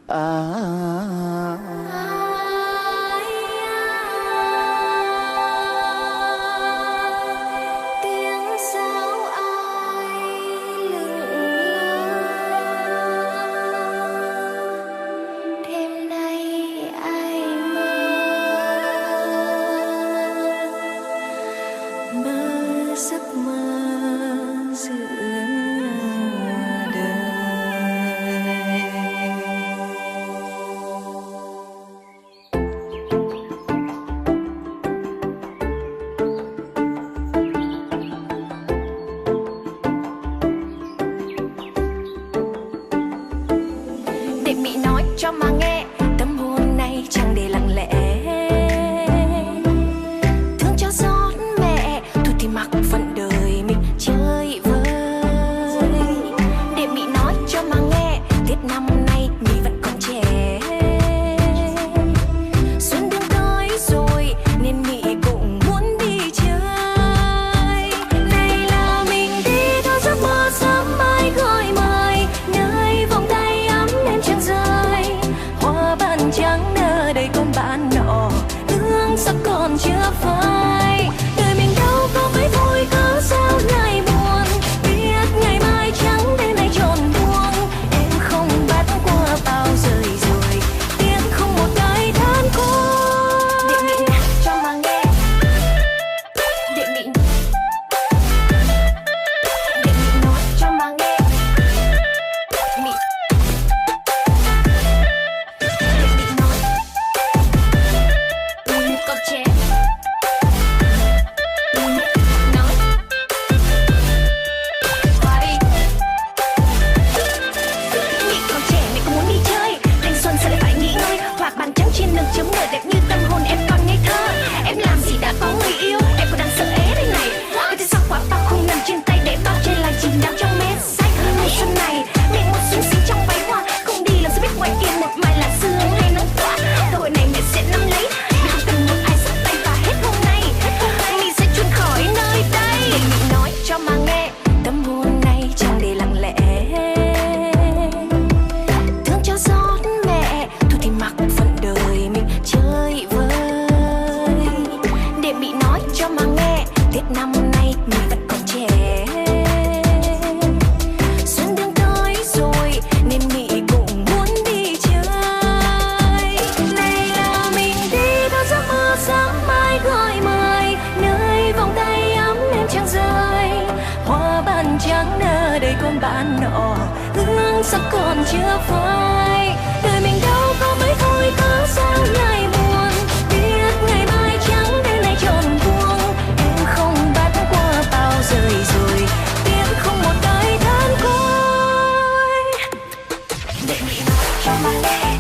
Tiếng sáo ai lững lờ, đêm nay ai mơ giấc mơ giữa đời. Để Mỹ nói cho mà nghe, tâm hồn này chẳng để lặng lẽ. Thương cho xót mẹ, thôi thì mặc phận đời mình chơi vơi. Để Mỹ nói cho mà nghe, Tết năm nay Mỹ vẫn còn trẻ. Xuân đang tới rồi nên Mỹ cũng muốn đi chơi. Này là mình đi theo giấc mơ sớm mai gọi mời, nơi vòng tay ấm em chẳng rơi. Hoa ban trắng nở đầy con bạn nọ, hương sắc còn chưa phai. Đời mình đâu có mấy thôi, cớ sao lại buồn. Biết ngày mai trắng đêm nay tròn buông. Em không bắt qua bao rời rồi, tiếng không một cái than côi. Để Mỹ nói cho mà nghe, để Mỹ nói cho mà nghe. Mỹ nói còn trẻ. Nói qua đi. Mỹ còn trẻ, Mỹ cũng muốn đi chơi. Thanh xuân sao lại phải nghỉ ngơi? Hoặc bàn trắng trên lưng chấm nở đẹp như tâm hồn em còn ngây thơ. Em làm gì đã có người yêu, em còn đang sợ ế đây này. Vậy thì sao quả bao không nằm trên tay để bao trên là chìm đắm trong mét xanh. Mùa xuân này mẹ một xinh xinh trong váy hoa, không đi làm sao biết ngoài kia một mai là sương hay nắng tỏa. Cơ hội này mẹ sẽ nắm lấy, mẹ không cần một ai dắt tay và hết hôm nay mình sẽ trốn khỏi nơi đây. Để Mỹ nói cho mà nghe, tâm hồn này chẳng để lặng lẽ. Thương cho xót mẹ, thôi thì mặc phận đời mình chơi vơi. Để Mỹ nói cho mà nghe, Tết năm nay mình vẫn còn trẻ. Xuân đang tới rồi nên Mỹ cũng muốn đi chơi. Này là mình đi theo giấc mơ sáng mai gọi mời, nơi vòng tay ấm em chẳng rơi. Hoa ban trắng nở đầy con bạn nọ, hương sắc còn chưa phai. Đời mình đâu có mấy thôi, cớ sao lại buồn. Biết ngày mai trắng đêm nay tròn buông. Em không bắt qua bao rời rồi, tiếng không một cái than côi. Để Mỹ nói cho mà nghe.